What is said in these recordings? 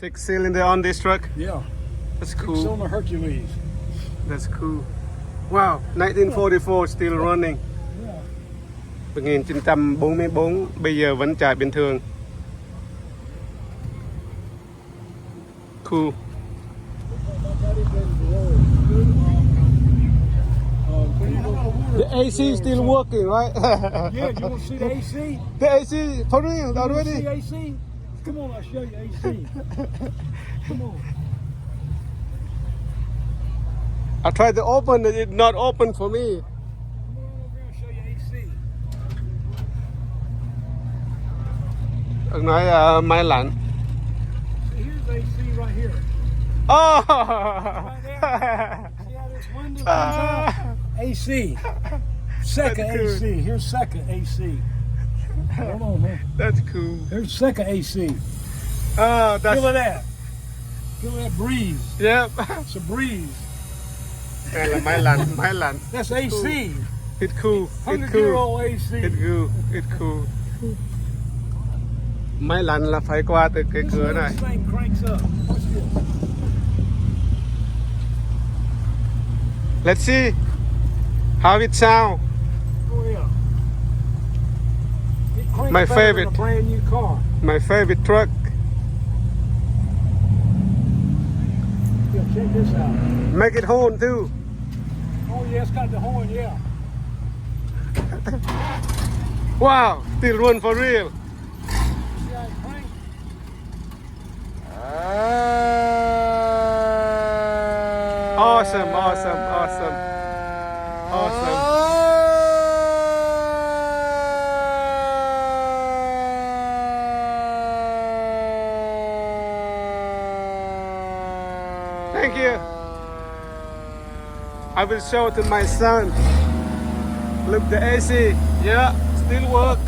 Six cylinder on this truck. Yeah. That's Six cool. cylinder Hercules. That's cool. Wow, 1944 still running. Yeah. 1944 bây giờ vẫn chạy bình thường. Cool. The AC still working, right? Yeah, you want to see the AC? The AC for real You want to already? see AC? Come on, I'll show you AC. Come on. I tried to open it, it's not open for me. Come on over here, I'll show you AC. Ông nói máy lạnh. See, here's AC right here. Oh! Right there. See how this window comes out? AC. Second That's cool. AC. Here's second AC. Hold on, man. That's cool. Here's second AC. Oh, that's Feel of that. Feel of that breeze. yep. It's a breeze. Đây là máy lạnh. That's AC. It's cool. It's 100-year-old cool. AC. It's cool. It's cool. Máy lạnh là phải qua từ cái This cửa little này. thing cranks up. Watch this. Let's see how it sound. Oh yeah. It cranks My better favorite. than a brand new car. My favorite truck. Yeah, check this out. Make it horn too. Oh yeah, it's got the horn. Yeah. Wow, still run for real. See how it cranks? Awesome. Thank you. I will show to my son. Look, the AC. Yeah, still work.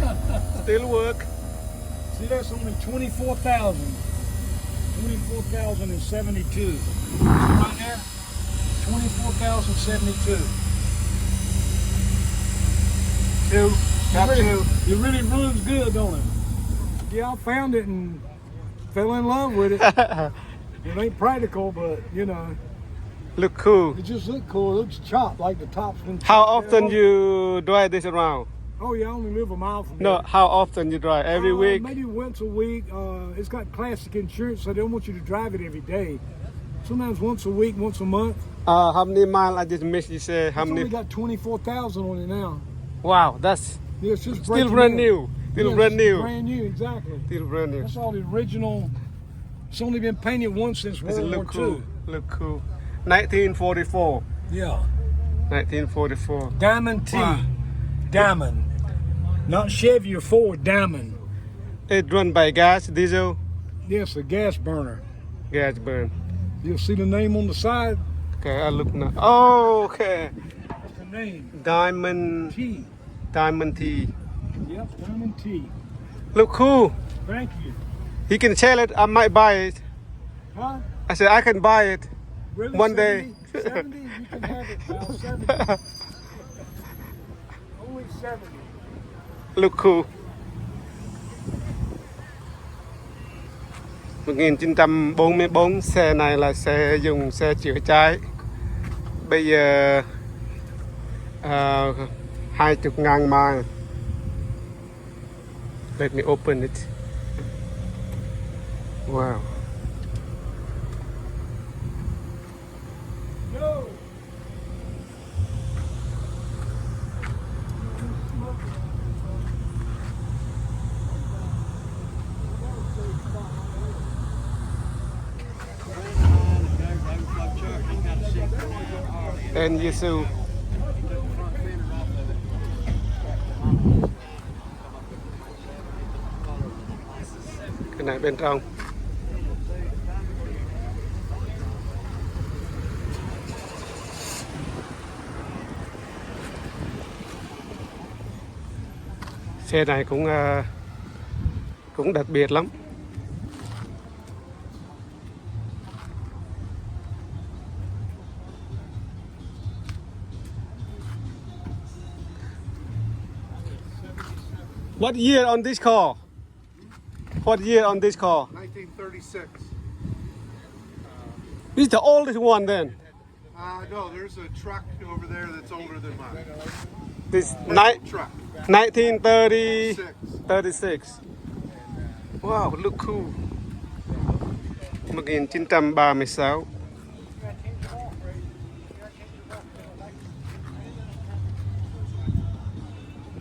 Still work. See, that's only 24,000. 24,072. See right there? 24,072. Two. Got two. It really runs good, don't it? Yeah, I found it and fell in love with it. It ain't practical, but you know, Look cool. it just looks cool. It looks chopped like the top's been. How chopped often down. you drive this around? Oh yeah, I only live a mile from No, here. how often you drive? Every week? Maybe once a week. It's got classic insurance, so they don't want you to drive it every day. Sometimes once a week, once a month. How many miles? I just missed you say how It's many? only got 24,000 on it now. Wow, that's Yeah, it's just still breaking brand in. new. Still Yeah, brand it's new. Brand new, exactly. Still brand new. That's all the original. It's only been painted once since Does it World War look cool? II. Look cool. 1944. Yeah. 1944. Diamond T. Wow. Diamond. Not Chevy or Ford, Diamond. It run by gas, diesel, Yes, a gas burner. gas burn. You'll see the name on the side. Okay, I look now. Oh, okay. That's the name. Diamond T. T. Yep, Diamond T. Look cool. Thank you. He can sell it. I might buy it. Huh? I said I can buy it. Really? One day. 70? You can have it. About 70. Only 70. Look cool. 1944 xe này là xe dùng xe chữa cháy. Bây giờ 20.000 mile. Let me open it. Wow. No. And Yesu. Cái này bên trong. Xe này cũng đặc biệt lắm. What year on this car? What year on this car? 1936. This is the oldest one then. No, there's a truck over there that's older than mine. This Truck. 1936. Wow, look cool. 1936.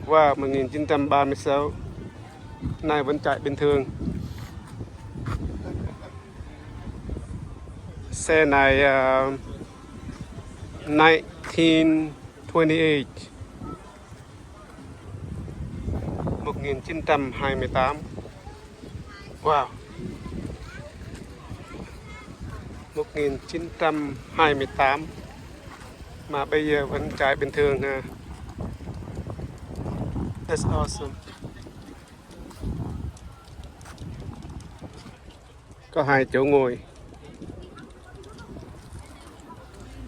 Wow, 1936. Này vẫn chạy bình thường. Xe này 1928. 1928. Wow. 1928 mà bây giờ vẫn chạy bình thường ha. That's awesome. Có 2 chỗ ngồi.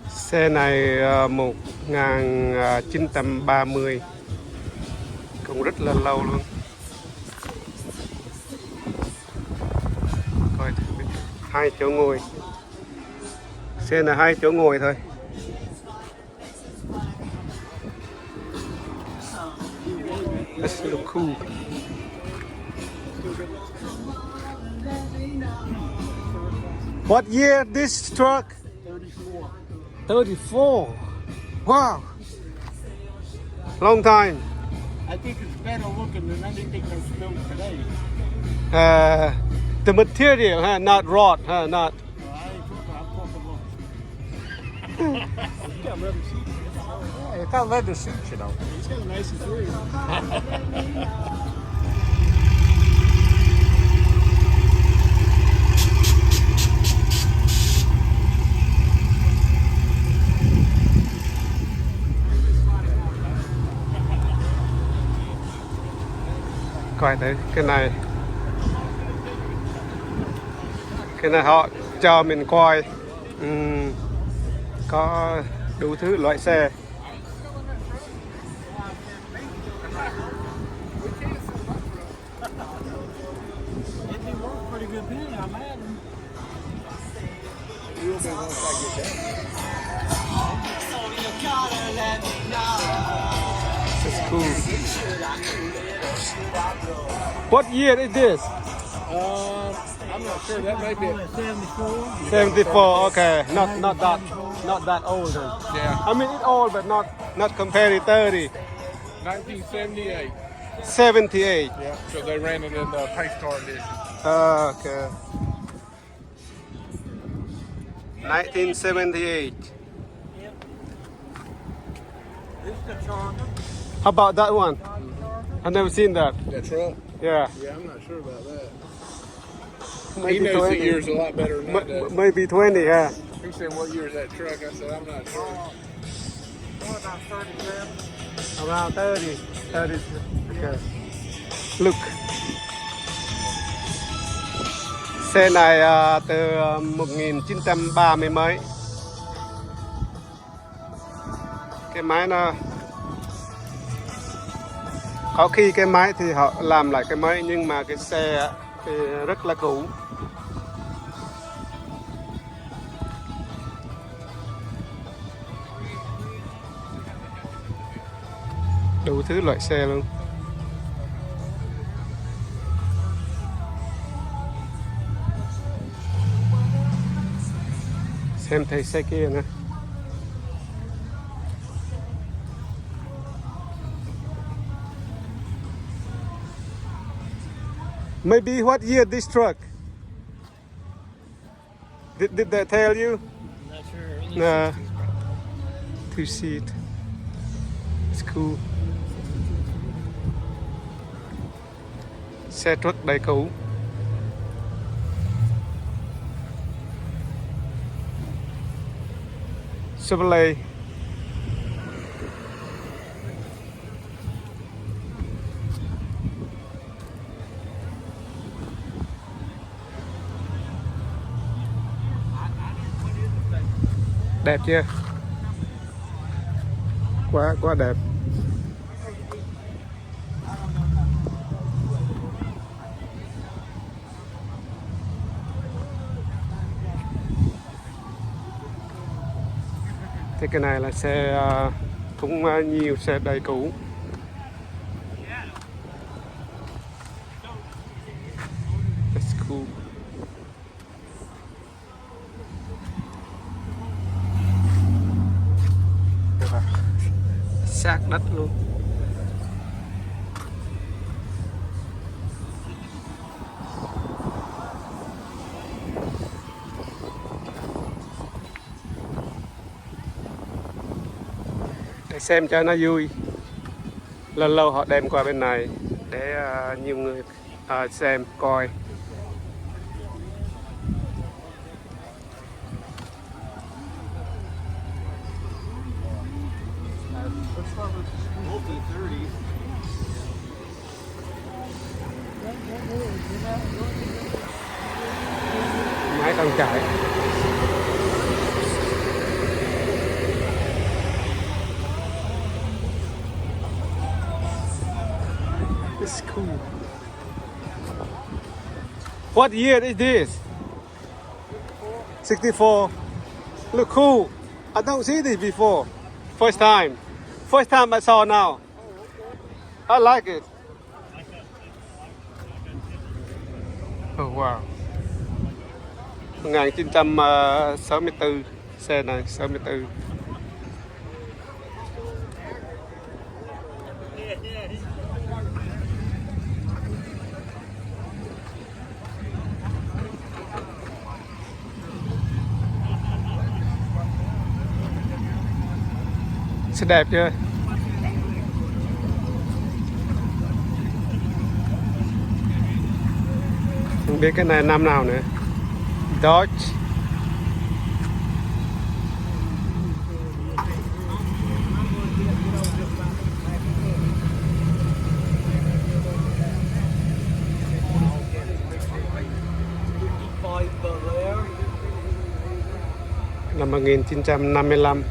Xe này 1930, cũng rất là lâu luôn. Coi 2 chỗ ngồi. Xe là 2 chỗ ngồi thôi. That's look cool. What year this truck? 34. 34. Wow. Long time. I think it's better looking than anything that's built today. The material, huh? Not wrought, huh? Not. I ain't talking about. It's got leather seats. Yeah, it's got leather seats, you know. It's got a nice interior. Coi thử cái này. Cái này họ cho mình coi. Có đủ thứ loại xe. It's cool. What year is this? I'm not sure. That might be it. 74. 74. Okay, not that old then. Yeah. I mean it's old, but not compared to 30. 1978. 78. Yeah. So they ran it in the pace car edition. Okay. 1978. This is the Charger. How about that one? I've never seen that. That truck? Yeah. Yeah, I'm not sure about that. Maybe He knows 20. the years a lot better than I do. Maybe 20, yeah. He said, "What year is that truck?" I said, "I'm not sure." What about 37? Around 30. 30. Okay. Look. Xe này từ 1930 mấy. Cái máy nó có khi cái máy thì họ làm lại cái máy, nhưng mà cái xe thì rất là cũ. Đủ thứ loại xe luôn. Xem thấy xe kia nè. Maybe what year this truck? Did they tell you? I'm not sure. Nah. 2 seat. It's cool. Xe truck đầy cũ. Chevrolet. Đẹp chưa? Quá đẹp. Thì cái này là xe cũng nhiều xe đầy cũ. That's cool. Wow. Sát đất luôn. Để xem cho nó vui. Lâu lâu họ đem qua bên này để nhiều người xem coi. Máy đang chạy. It's cool. What year is this? 64. Look cool. I don't see this before. First time. First time I saw now. I like it. Oh wow. 1964 xe này 64. Xe đẹp chưa? Không biết cái này năm nào nữa. Dodge. Năm 1955.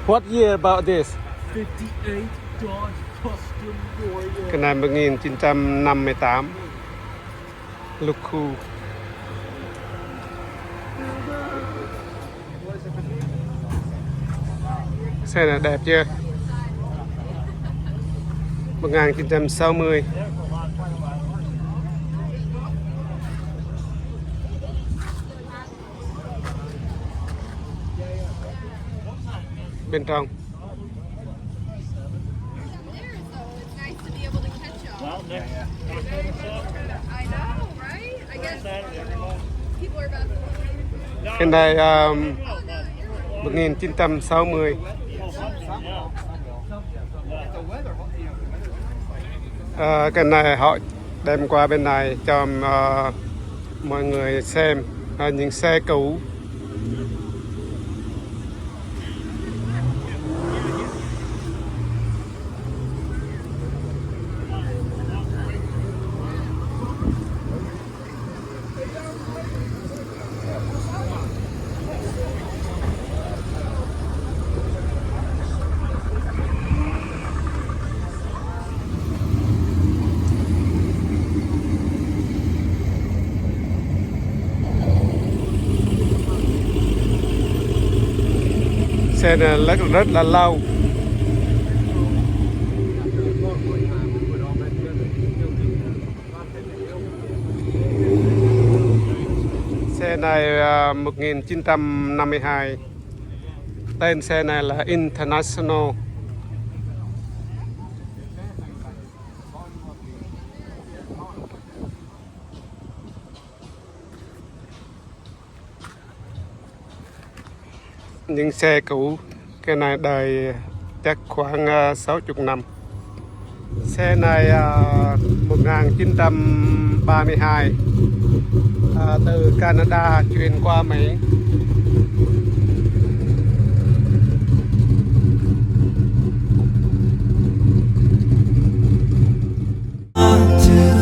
What year about this? 58 Dodge Custom Warrior. Cái này 1958. Look cool. Xe này đẹp chưa? 1960. Bên trong. Cái này 1960. Cái này họ đem qua bên này cho mọi người xem những xe cũ. Xe này rất là lâu. Xe này 1952. Tên xe này là International. Những xe cũ, cái này đời chắc khoảng 60 năm. Xe này 1932 từ Canada chuyển qua Mỹ. To